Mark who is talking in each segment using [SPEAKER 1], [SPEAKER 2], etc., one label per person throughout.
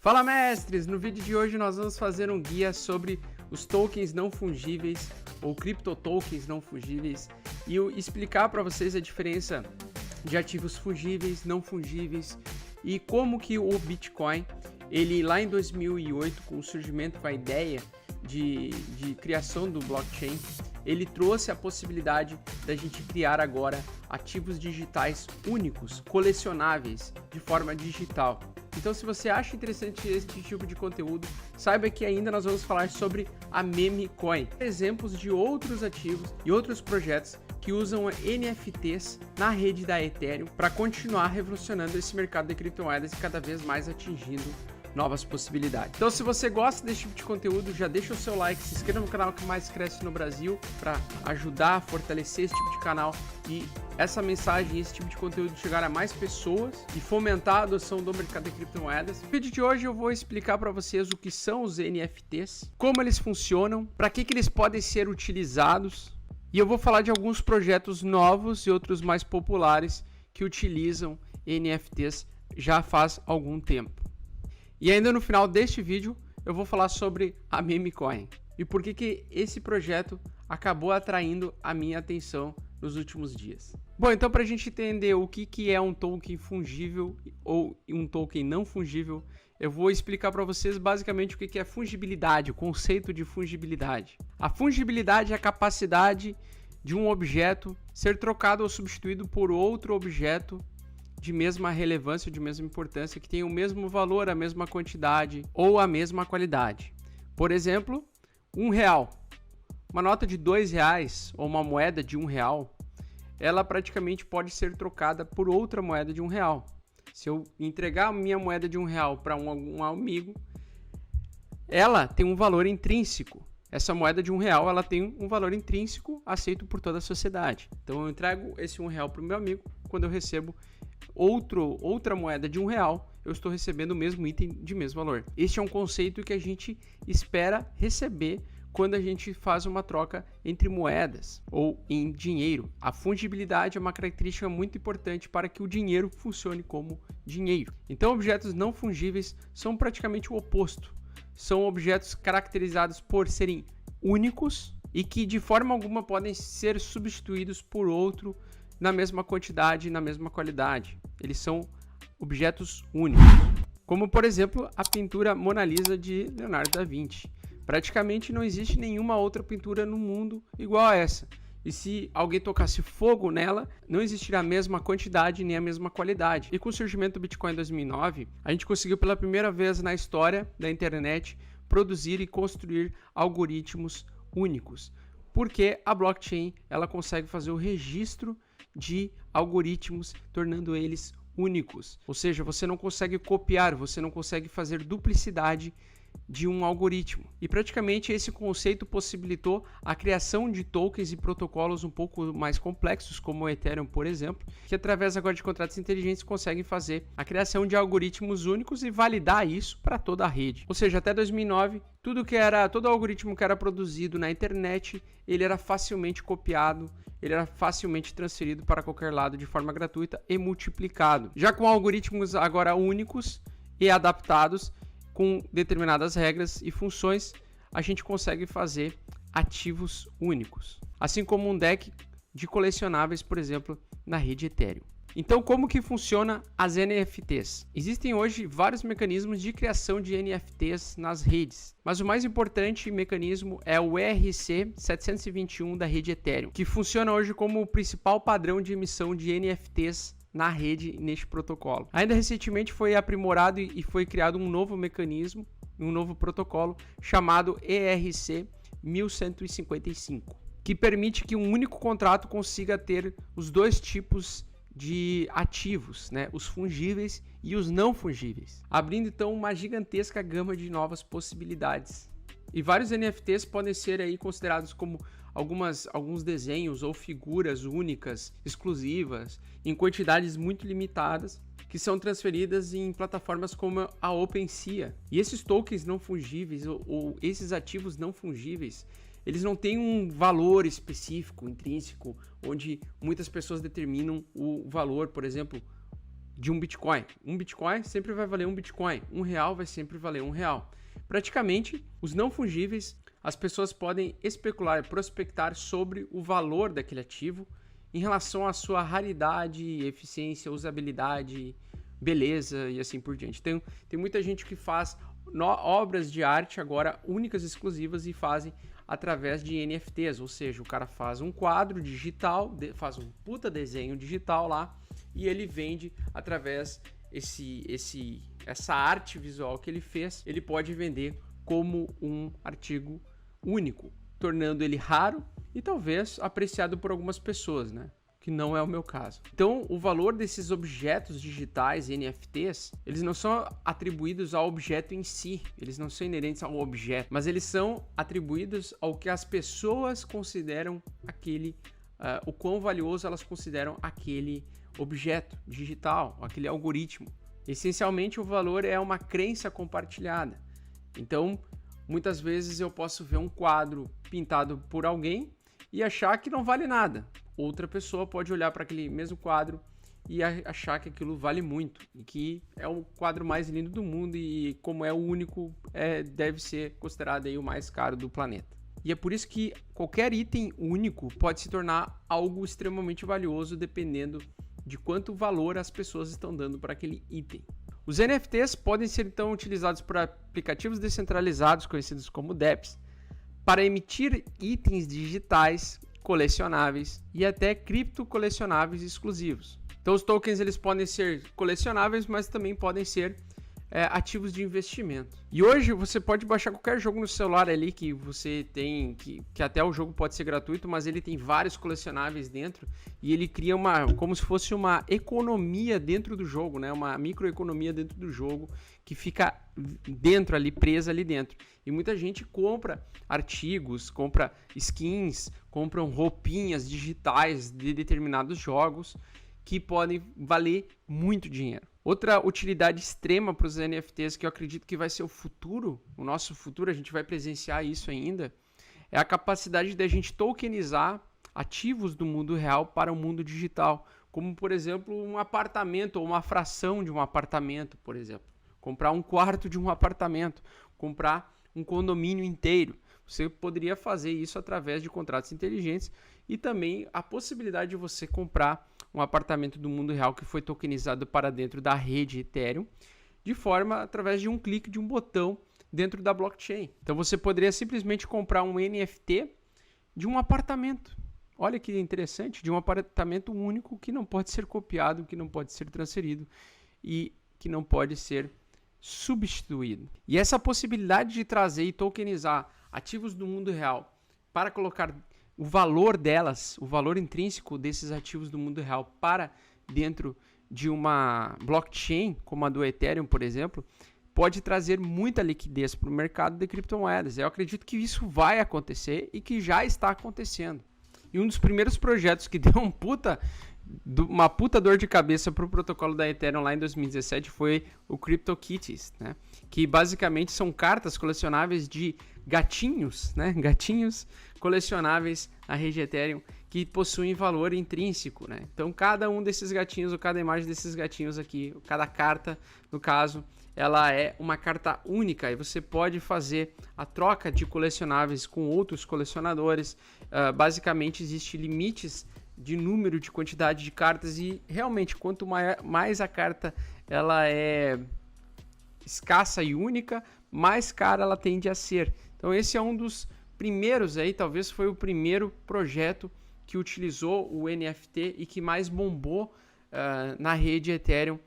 [SPEAKER 1] Fala mestres! No vídeo de hoje nós vamos fazer um guia sobre os tokens não fungíveis ou criptotokens não fungíveis e eu explicar para vocês a diferença de ativos fungíveis, não fungíveis e como que o Bitcoin, ele lá em 2008, com o surgimento, com a ideia de criação do blockchain, ele trouxe a possibilidade da gente criar agora ativos digitais únicos, colecionáveis de forma digital. Então, se você acha interessante este tipo de conteúdo, saiba que ainda nós vamos falar sobre a Meme Coin. Exemplos de outros ativos e outros projetos que usam NFTs na rede da Ethereum para continuar revolucionando esse mercado de criptomoedas e cada vez mais atingindo novas possibilidades. Então, se você gosta desse tipo de conteúdo, já deixa o seu like, se inscreva no canal que mais cresce no Brasil para ajudar a fortalecer esse tipo de canal e essa mensagem, esse tipo de conteúdo chegar a mais pessoas e fomentar a adoção do mercado de criptomoedas. No vídeo de hoje eu vou explicar para vocês o que são os NFTs, como eles funcionam, para que eles podem ser utilizados e eu vou falar de alguns projetos novos e outros mais populares que utilizam NFTs já faz algum tempo. E ainda no final deste vídeo eu vou falar sobre a Meme Coin e por que esse projeto acabou atraindo a minha atenção nos últimos dias. Bom, então para a gente entender o que é um token fungível ou um token não fungível, eu vou explicar para vocês basicamente o que é fungibilidade, o conceito de fungibilidade. A fungibilidade é a capacidade de um objeto ser trocado ou substituído por outro objeto de mesma relevância, de mesma importância, que tenha o mesmo valor, a mesma quantidade ou a mesma qualidade. Por exemplo, R$1. Uma nota de R$2 ou uma moeda de R$1, ela praticamente pode ser trocada por outra moeda de R$1. Se eu entregar a minha moeda de R$1 para um amigo, ela tem um valor intrínseco. Essa moeda de R$1, ela tem um valor intrínseco aceito por toda a sociedade. Então eu entrego esse R$1 para o meu amigo, quando eu recebo outra moeda de R$1, eu estou recebendo o mesmo item de mesmo valor. Este é um conceito que a gente espera receber quando a gente faz uma troca entre moedas ou em dinheiro. A fungibilidade é uma característica muito importante para que o dinheiro funcione como dinheiro. Então, objetos não fungíveis são praticamente o oposto. São objetos caracterizados por serem únicos e que de forma alguma podem ser substituídos por outro na mesma quantidade e na mesma qualidade. Eles são objetos únicos. Como, por exemplo, a pintura Mona Lisa de Leonardo da Vinci. Praticamente não existe nenhuma outra pintura no mundo igual a essa. E se alguém tocasse fogo nela, não existirá a mesma quantidade nem a mesma qualidade. E com o surgimento do Bitcoin em 2009, a gente conseguiu pela primeira vez na história da internet produzir e construir algoritmos únicos. Porque a blockchain ela consegue fazer o registro de algoritmos, tornando eles únicos. Ou seja, você não consegue copiar, você não consegue fazer duplicidade de um algoritmo. E praticamente esse conceito possibilitou a criação de tokens e protocolos um pouco mais complexos, como o Ethereum, por exemplo, que através agora de contratos inteligentes conseguem fazer a criação de algoritmos únicos e validar isso para toda a rede. Ou seja, até 2009, todo algoritmo que era produzido na internet, ele era facilmente copiado, ele era facilmente transferido para qualquer lado de forma gratuita e multiplicado. Já com algoritmos agora únicos e adaptados, com determinadas regras e funções, a gente consegue fazer ativos únicos, assim como um deck de colecionáveis, por exemplo, na rede Ethereum. Então, como que funciona as NFTs? Existem hoje vários mecanismos de criação de NFTs nas redes, mas o mais importante mecanismo é o ERC-721 da rede Ethereum, que funciona hoje como o principal padrão de emissão de NFTs na rede neste protocolo. Ainda recentemente foi aprimorado e foi criado um novo mecanismo, um novo protocolo chamado ERC-1155, que permite que um único contrato consiga ter os dois tipos de ativos, né? Os fungíveis e os não fungíveis, abrindo então uma gigantesca gama de novas possibilidades. E vários NFTs podem ser aí considerados como alguns desenhos ou figuras únicas, exclusivas, em quantidades muito limitadas, que são transferidas em plataformas como a OpenSea. E esses tokens não fungíveis ou esses ativos não fungíveis, eles não têm um valor específico, intrínseco, onde muitas pessoas determinam o valor, por exemplo, de um Bitcoin. Um Bitcoin sempre vai valer um Bitcoin. R$1 vai sempre valer R$1. Praticamente, os não fungíveis, as pessoas podem especular e prospectar sobre o valor daquele ativo em relação à sua raridade, eficiência, usabilidade, beleza e assim por diante. Tem muita gente que faz obras de arte agora únicas, exclusivas e fazem através de NFTs, ou seja, o cara faz um quadro digital, faz um puta desenho digital lá e ele vende através essa arte visual que ele fez, ele pode vender como um artigo único, tornando ele raro e talvez apreciado por algumas pessoas, né? Que não é o meu caso. Então, o valor desses objetos digitais, NFTs, eles não são atribuídos ao objeto em si, eles não são inerentes ao objeto, mas eles são atribuídos ao que as pessoas consideram o quão valioso elas consideram aquele objeto digital, aquele algoritmo. Essencialmente, o valor é uma crença compartilhada. Então, muitas vezes eu posso ver um quadro pintado por alguém e achar que não vale nada. Outra pessoa pode olhar para aquele mesmo quadro e achar que aquilo vale muito e que é o quadro mais lindo do mundo e como é o único, deve ser considerado aí o mais caro do planeta. E é por isso que qualquer item único pode se tornar algo extremamente valioso dependendo de quanto valor as pessoas estão dando para aquele item. Os NFTs podem ser então utilizados por aplicativos descentralizados conhecidos como dApps para emitir itens digitais colecionáveis e até criptocolecionáveis exclusivos. Então os tokens eles podem ser colecionáveis, mas também podem ser ativos de investimento. E hoje você pode baixar qualquer jogo no celular ali que você tem, que até o jogo pode ser gratuito, mas ele tem vários colecionáveis dentro e ele cria como se fosse uma economia dentro do jogo, né? Uma microeconomia dentro do jogo que fica dentro ali, presa ali dentro. E muita gente compra artigos, compra skins, compram roupinhas digitais de determinados jogos que podem valer muito dinheiro. Outra utilidade extrema para os NFTs que eu acredito que vai ser o nosso futuro, a gente vai presenciar isso ainda, é a capacidade de a gente tokenizar ativos do mundo real para o mundo digital, como por exemplo um apartamento ou uma fração de um apartamento, por exemplo. Comprar um quarto de um apartamento, comprar um condomínio inteiro. Você poderia fazer isso através de contratos inteligentes e também a possibilidade de você comprar um apartamento do mundo real que foi tokenizado para dentro da rede Ethereum, de forma através de um clique de um botão dentro da blockchain. Então você poderia simplesmente comprar um NFT de um apartamento. Olha que interessante, de um apartamento único que não pode ser copiado, que não pode ser transferido e que não pode ser substituído. E essa possibilidade de trazer e tokenizar ativos do mundo real para colocar o valor delas, o valor intrínseco desses ativos do mundo real para dentro de uma blockchain, como a do Ethereum, por exemplo, pode trazer muita liquidez para o mercado de criptomoedas. Eu acredito que isso vai acontecer e que já está acontecendo. E um dos primeiros projetos que deu uma puta dor de cabeça para o protocolo da Ethereum lá em 2017 foi o CryptoKitties, né? Que basicamente são cartas colecionáveis de gatinhos, né? Gatinhos colecionáveis na rede Ethereum que possuem valor intrínseco, né? Então cada um desses gatinhos ou cada imagem desses gatinhos aqui, cada carta, no caso, ela é uma carta única e você pode fazer a troca de colecionáveis com outros colecionadores. Basicamente existe limites de número, de quantidade de cartas e realmente quanto mais a carta ela é escassa e única, mais cara ela tende a ser. Então esse é um dos primeiros aí, talvez foi o primeiro projeto que utilizou o NFT e que mais bombou na rede Ethereum,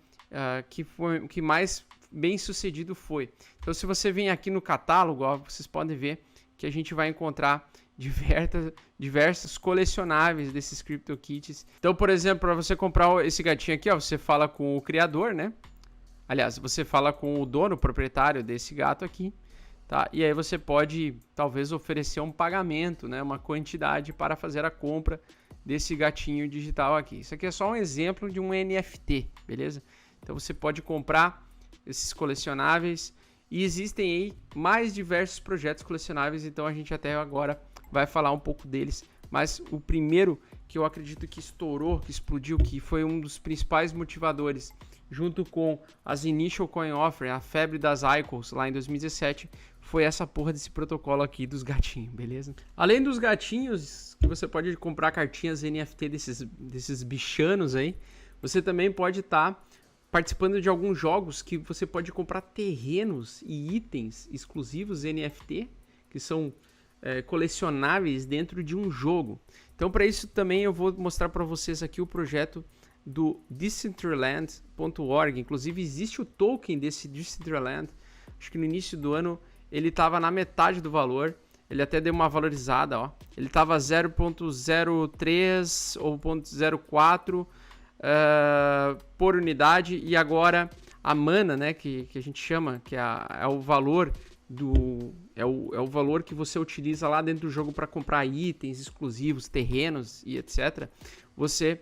[SPEAKER 1] que mais bem sucedido foi. Então se você vem aqui no catálogo, ó, vocês podem ver que a gente vai encontrar diversos colecionáveis desses CryptoKitties. Então, por exemplo, para você comprar esse gatinho aqui, ó, você fala com o criador, né? Aliás, você fala com o dono, o proprietário desse gato aqui, tá? E aí você pode, talvez, oferecer um pagamento, né? Uma quantidade para fazer a compra desse gatinho digital aqui. Isso aqui é só um exemplo de um NFT, beleza? Então, você pode comprar esses colecionáveis e existem aí mais diversos projetos colecionáveis, então a gente até agora vai falar um pouco deles, mas o primeiro que eu acredito que estourou, que explodiu, que foi um dos principais motivadores, junto com as Initial Coin Offering, a febre das ICOs lá em 2017, foi essa porra desse protocolo aqui dos gatinhos, beleza? Além dos gatinhos, que você pode comprar cartinhas NFT desses bichanos aí, você também pode estar participando de alguns jogos que você pode comprar terrenos e itens exclusivos NFT, que são colecionáveis dentro de um jogo. Então, para isso também eu vou mostrar para vocês aqui o projeto do Decentraland.org. Inclusive, existe o token desse Decentraland. Acho que no início do ano ele estava na metade do valor. Ele até deu uma valorizada, ó. Ele estava 0.03 ou 0.04 por unidade, e agora a mana, né, que a gente chama, que é o valor o valor que você utiliza lá dentro do jogo para comprar itens exclusivos, terrenos e etc. Você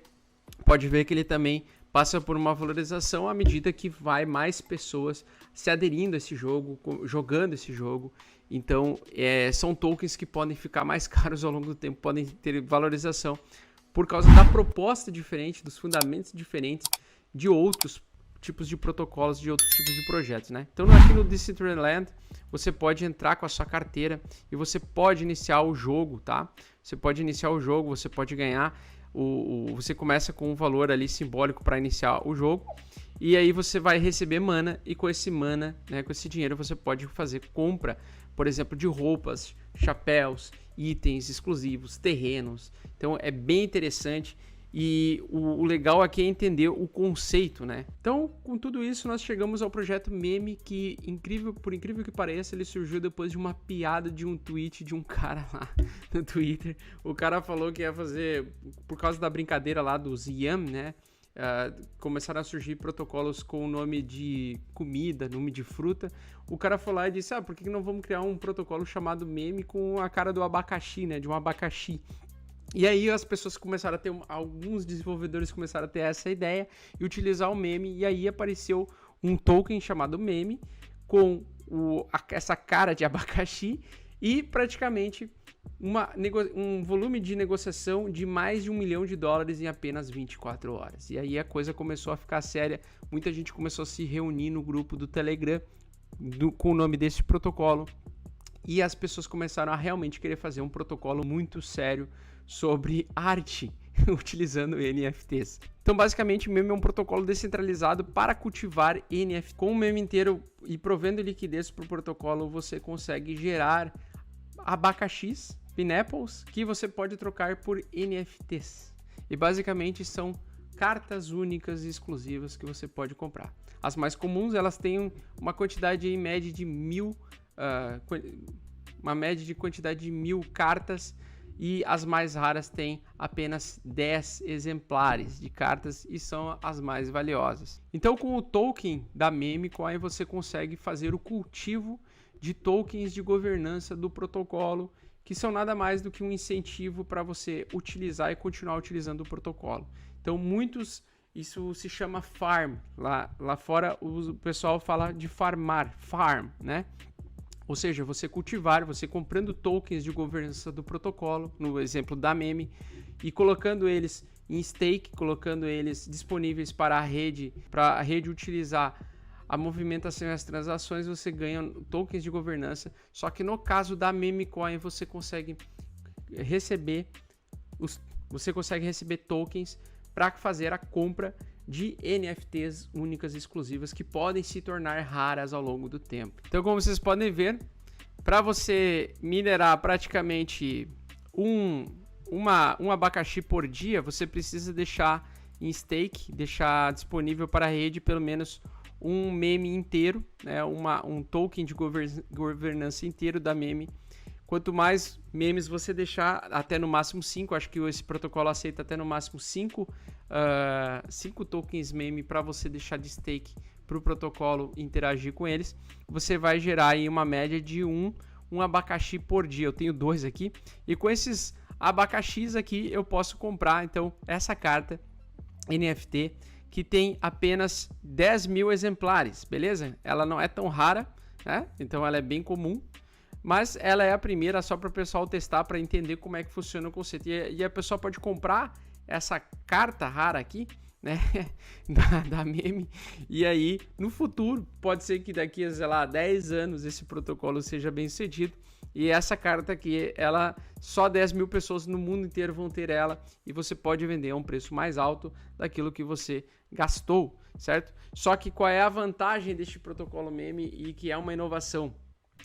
[SPEAKER 1] pode ver que ele também passa por uma valorização à medida que vai mais pessoas se aderindo a esse jogo, jogando esse jogo. Então, são tokens que podem ficar mais caros ao longo do tempo, podem ter valorização por causa da proposta diferente, dos fundamentos diferentes de outros tipos de protocolos, de outros tipos de projetos, né? Então, aqui no Decentraland, você pode entrar com a sua carteira e você pode iniciar o jogo, tá? Você pode iniciar o jogo, você pode ganhar, você começa com um valor ali simbólico para iniciar o jogo, e aí você vai receber mana, e com esse mana, né, com esse dinheiro, você pode fazer compra, por exemplo, de roupas, chapéus, itens exclusivos, terrenos. Então é bem interessante, e o legal aqui é entender o conceito, né? Então, com tudo isso, nós chegamos ao projeto Meme, que, por incrível que pareça, ele surgiu depois de uma piada de um tweet de um cara lá no Twitter. O cara falou que ia fazer, por causa da brincadeira lá dos Yam, né? Começaram a surgir protocolos com o nome de comida, nome de fruta. O cara foi lá e disse, por que não vamos criar um protocolo chamado Meme com a cara do abacaxi, né? De um abacaxi. E aí as pessoas começaram a ter, alguns desenvolvedores começaram a ter essa ideia e utilizar o meme, e aí apareceu um token chamado Meme com essa cara de abacaxi e praticamente um volume de negociação de mais de $1 milhão em apenas 24 horas. E aí a coisa começou a ficar séria, muita gente começou a se reunir no grupo do Telegram com o nome desse protocolo, e as pessoas começaram a realmente querer fazer um protocolo muito sério sobre arte utilizando NFTs. Então, basicamente, o Meme é um protocolo descentralizado para cultivar NFT. Com o Meme inteiro e provendo liquidez para o protocolo, você consegue gerar abacaxis, pineapples, que você pode trocar por NFTs. E basicamente são cartas únicas e exclusivas que você pode comprar. As mais comuns, elas têm uma quantidade em média de 1.000, uma média de quantidade de 1.000 cartas, e as mais raras têm apenas 10 exemplares de cartas e são as mais valiosas. Então, com o token da Memecoin, você consegue fazer o cultivo de tokens de governança do protocolo, que são nada mais do que um incentivo para você utilizar e continuar utilizando o protocolo. Então, isso se chama farm. Lá fora o pessoal fala de farm, né? Ou seja, você cultivar, você comprando tokens de governança do protocolo, no exemplo da Meme, e colocando eles em stake, colocando eles disponíveis para a rede utilizar a movimentação e as transações, você ganha tokens de governança. Só que no caso da Memecoin, você consegue receber tokens para fazer a compra de NFTs únicas e exclusivas que podem se tornar raras ao longo do tempo. Então, como vocês podem ver, para você minerar praticamente um abacaxi por dia, você precisa deixar em stake, deixar disponível para a rede pelo menos um meme inteiro, né, um token de governança inteiro da Meme. Quanto mais memes você deixar, até no máximo 5, acho que esse protocolo aceita até no máximo 5 tokens meme para você deixar de stake para o protocolo interagir com eles, você vai gerar aí uma média de um abacaxi por dia. Eu tenho 2 aqui, e com esses abacaxis aqui eu posso comprar então essa carta NFT que tem apenas 10.000 exemplares, beleza? Ela não é tão rara, né? Então ela é bem comum. mas ela é a primeira só para o pessoal testar, para entender como é que funciona o conceito. E a pessoa pode comprar essa carta rara aqui, né, da meme, e aí no futuro pode ser que daqui a, sei lá, 10 anos esse protocolo seja bem sucedido, e essa carta aqui, ela só 10 mil pessoas no mundo inteiro vão ter ela, e você pode vender a um preço mais alto daquilo que você gastou, certo? Só que qual é a vantagem deste protocolo meme, e que é uma inovação?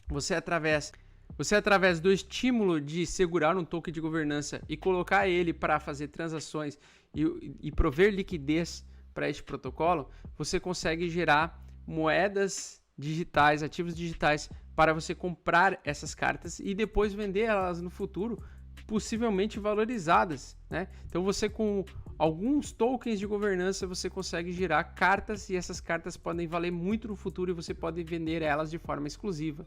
[SPEAKER 1] Você através do estímulo de segurar um token de governança e colocar ele para fazer transações e prover liquidez para este protocolo, você consegue gerar moedas digitais, ativos digitais, para você comprar essas cartas e depois vender elas no futuro, possivelmente valorizadas, né? Então você, com alguns tokens de governança, você consegue gerar cartas, e essas cartas podem valer muito no futuro, e você pode vender elas de forma exclusiva.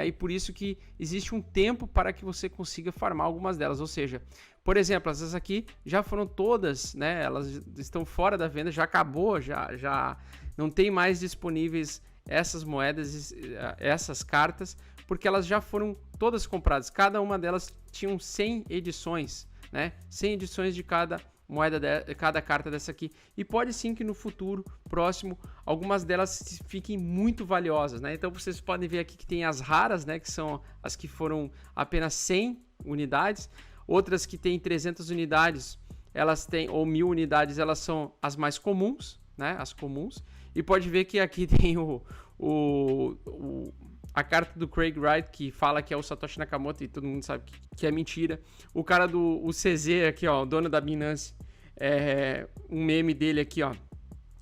[SPEAKER 1] E por isso que existe um tempo para que você consiga farmar algumas delas. Ou seja, por exemplo, essas aqui já foram todas, né? Elas estão fora da venda, já acabou, já não tem mais disponíveis essas moedas, essas cartas, porque elas já foram todas compradas. Cada uma delas tinham 100 edições, né? 100 edições de cada moeda, cada carta dessa aqui. E pode sim que no futuro próximo algumas delas fiquem muito valiosas, né? Então vocês podem ver aqui que tem as raras, né? Que são as que foram apenas 100 unidades. Outras que tem 300 unidades, elas têm, ou 1000 unidades, elas são as mais comuns, né? As comuns. E pode ver que aqui tem a carta do Craig Wright, que fala que é o Satoshi Nakamoto, e todo mundo sabe que é mentira. O cara do CZ aqui, ó, o dono da Binance, um meme dele aqui, ó,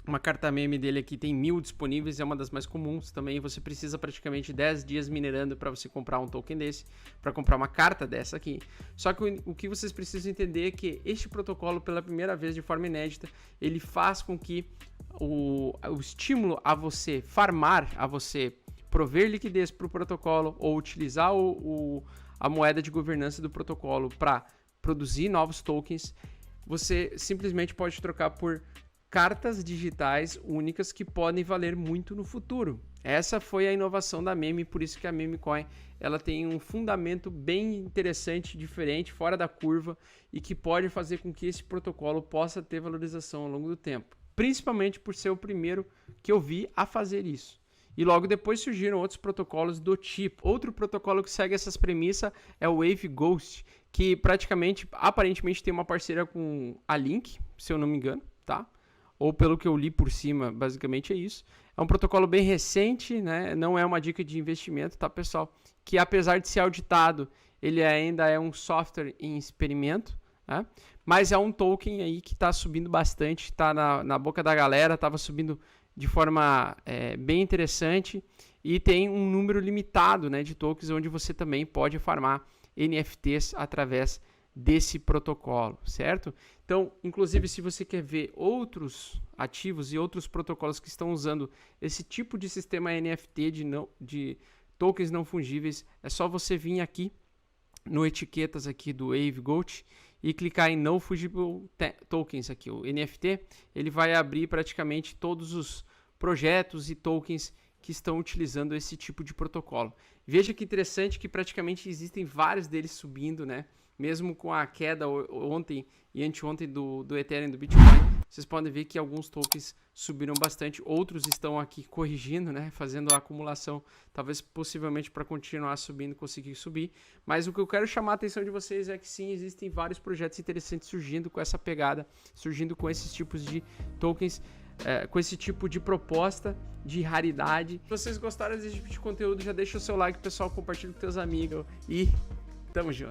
[SPEAKER 1] uma carta meme dele aqui, tem 1000 disponíveis, é uma das mais comuns também. Você precisa praticamente 10 dias minerando para você comprar um token desse, para comprar uma carta dessa aqui. Só que o que vocês precisam entender é que este protocolo, pela primeira vez de forma inédita, ele faz com que o estímulo a você farmar, a você prover liquidez para o protocolo, ou utilizar a moeda de governança do protocolo para produzir novos tokens, você simplesmente pode trocar por cartas digitais únicas que podem valer muito no futuro. Essa foi a inovação da meme, por isso que a meme coin, ela tem um fundamento bem interessante, diferente, fora da curva, e que pode fazer com que esse protocolo possa ter valorização ao longo do tempo. Principalmente por ser o primeiro que eu vi a fazer isso. E logo depois surgiram outros protocolos do tipo. Outro protocolo que segue essas premissas é o Wave Ghost, que praticamente, aparentemente, tem uma parceria com a Link, se eu não me engano, tá? Ou pelo que eu li por cima, basicamente é isso. É um protocolo bem recente, né? Não é uma dica de investimento, tá, pessoal? Que apesar de ser auditado, ele ainda é um software em experimento, né? Mas é um token aí que está subindo bastante, está na boca da galera, estava subindo de forma bem interessante, e tem um número limitado, né, de tokens, onde você também pode farmar NFTs através desse protocolo, certo? Então, inclusive, se você quer ver outros ativos e outros protocolos que estão usando esse tipo de sistema NFT de tokens não fungíveis, é só você vir aqui no etiquetas aqui do Wave Gold e clicar em No Fungible Tokens aqui, o NFT, ele vai abrir praticamente todos os projetos e tokens que estão utilizando esse tipo de protocolo. Veja que interessante que praticamente existem vários deles subindo, né? Mesmo com a queda ontem e anteontem do Ethereum e do Bitcoin, vocês podem ver que alguns tokens subiram bastante, outros estão aqui corrigindo, né? Fazendo a acumulação, talvez possivelmente para continuar subindo, conseguir subir. Mas o que eu quero chamar a atenção de vocês é que sim, existem vários projetos interessantes surgindo com essa pegada, surgindo com esses tipos de tokens, com esse tipo de proposta de raridade. Se vocês gostaram desse tipo de conteúdo, já deixa o seu like, pessoal, compartilha com seus amigos e tamo junto.